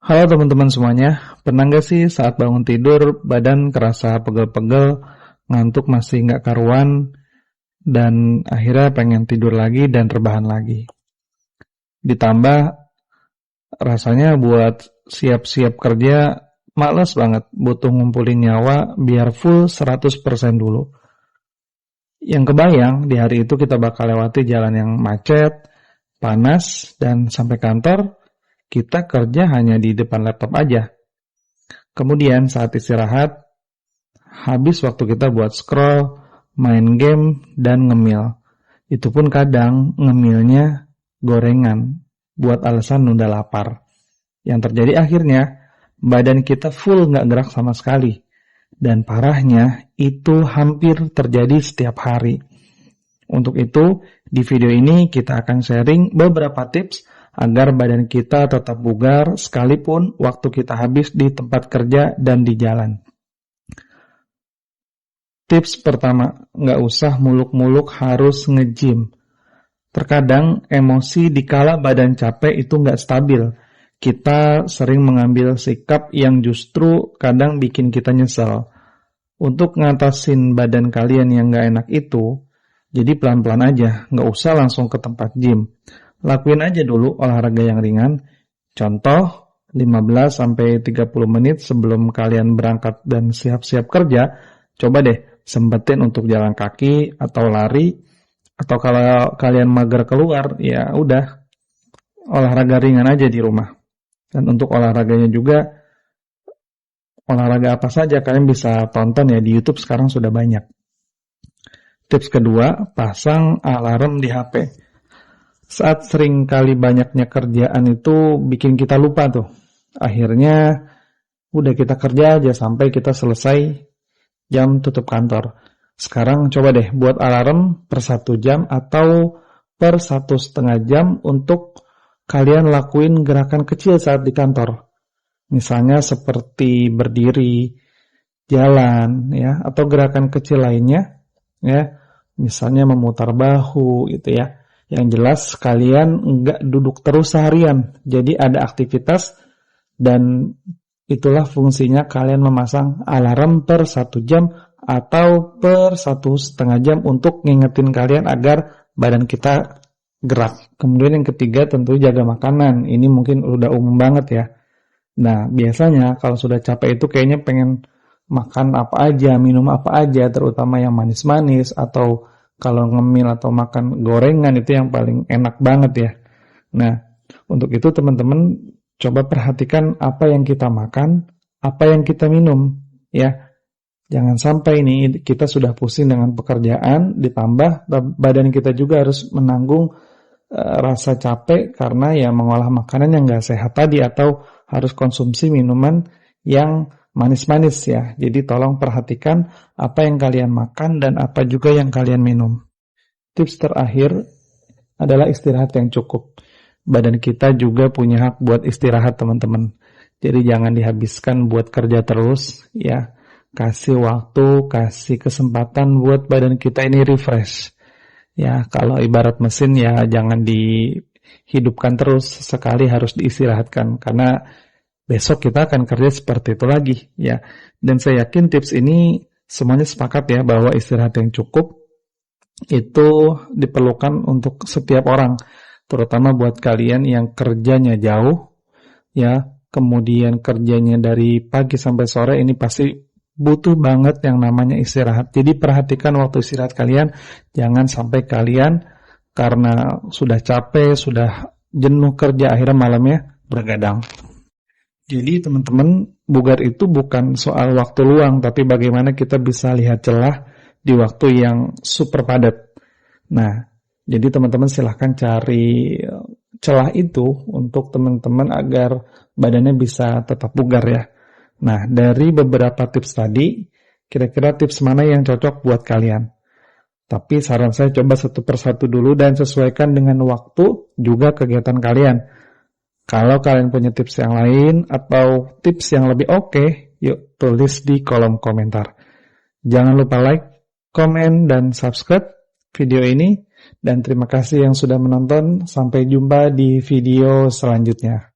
Halo teman-teman semuanya, pernah nggak sih saat bangun tidur badan kerasa pegel-pegel, ngantuk masih nggak karuan, dan akhirnya pengen tidur lagi dan rebahan lagi. Ditambah rasanya buat siap-siap kerja males banget, butuh ngumpulin nyawa biar full 100% dulu. Yang kebayang di hari itu kita bakal lewati jalan yang macet, panas, dan sampai kantor kita kerja hanya di depan laptop aja. Kemudian saat istirahat, habis waktu kita buat scroll, main game, dan ngemil. Itu pun kadang ngemilnya gorengan, buat alasan nunda lapar. Yang terjadi akhirnya, badan kita full nggak gerak sama sekali. Dan parahnya, itu hampir terjadi setiap hari. Untuk itu, di video ini kita akan sharing beberapa tips agar badan kita tetap bugar sekalipun waktu kita habis di tempat kerja dan di jalan. Tips pertama, nggak usah muluk-muluk harus nge-gym. Terkadang emosi dikala badan capek itu nggak stabil. Kita sering mengambil sikap yang justru kadang bikin kita nyesel. Untuk ngatasin badan kalian yang nggak enak itu, jadi pelan-pelan aja, nggak usah langsung ke tempat gym. Lakuin aja dulu olahraga yang ringan. Contoh, 15-30 menit sebelum kalian berangkat dan siap-siap kerja, coba deh sempetin untuk jalan kaki atau lari, atau kalau kalian mager keluar, ya udah olahraga ringan aja di rumah. Dan untuk olahraganya juga, olahraga apa saja kalian bisa tonton ya di YouTube sekarang sudah banyak. Tips kedua, pasang alarm di HP. Saat sering kali banyaknya kerjaan itu bikin kita lupa tuh. Akhirnya udah kita kerja aja sampai kita selesai jam tutup kantor. Sekarang coba deh buat alarm per 1 jam atau per 1,5 jam untuk kalian lakuin gerakan kecil saat di kantor. Misalnya seperti berdiri, jalan, ya, atau gerakan kecil lainnya, ya, misalnya memutar bahu, gitu ya. Yang jelas kalian nggak duduk terus seharian, jadi ada aktivitas dan itulah fungsinya kalian memasang alarm per 1 jam atau per 1,5 jam untuk ngingetin kalian agar badan kita gerak. Kemudian yang ketiga tentu jaga makanan, ini mungkin udah umum banget ya. Nah biasanya kalau sudah capek itu kayaknya pengen makan apa aja, minum apa aja, terutama yang manis-manis atau kalau ngemil atau makan gorengan itu yang paling enak banget ya. Nah, untuk itu teman-teman coba perhatikan apa yang kita makan, apa yang kita minum ya. Jangan sampai ini kita sudah pusing dengan pekerjaan, ditambah badan kita juga harus menanggung rasa capek karena ya mengolah makanan yang nggak sehat tadi atau harus konsumsi minuman yang manis-manis ya. Jadi tolong perhatikan apa yang kalian makan dan apa juga yang kalian minum. Tips terakhir adalah istirahat yang cukup. Badan kita juga punya hak buat istirahat teman-teman. Jadi jangan dihabiskan buat kerja terus ya. Kasih waktu, kasih kesempatan buat badan kita ini refresh. Ya, kalau ibarat mesin ya jangan dihidupkan terus, sekali harus diistirahatkan karena besok kita akan kerja seperti itu lagi ya. Dan saya yakin tips ini semuanya sepakat ya bahwa istirahat yang cukup itu diperlukan untuk setiap orang, terutama buat kalian yang kerjanya jauh ya, kemudian kerjanya dari pagi sampai sore, ini pasti butuh banget yang namanya istirahat. Jadi perhatikan waktu istirahat kalian, jangan sampai kalian karena sudah capek, sudah jenuh kerja akhirnya malamnya bergadang. Jadi teman-teman, bugar itu bukan soal waktu luang, tapi bagaimana kita bisa lihat celah di waktu yang super padat. Nah, jadi teman-teman silahkan cari celah itu untuk teman-teman agar badannya bisa tetap bugar ya. Nah, dari beberapa tips tadi, kira-kira tips mana yang cocok buat kalian? Tapi saran saya coba satu persatu dulu dan sesuaikan dengan waktu juga kegiatan kalian. Kalau kalian punya tips yang lain atau tips yang lebih oke, yuk tulis di kolom komentar. Jangan lupa like, komen, dan subscribe video ini. Dan terima kasih yang sudah menonton. Sampai jumpa di video selanjutnya.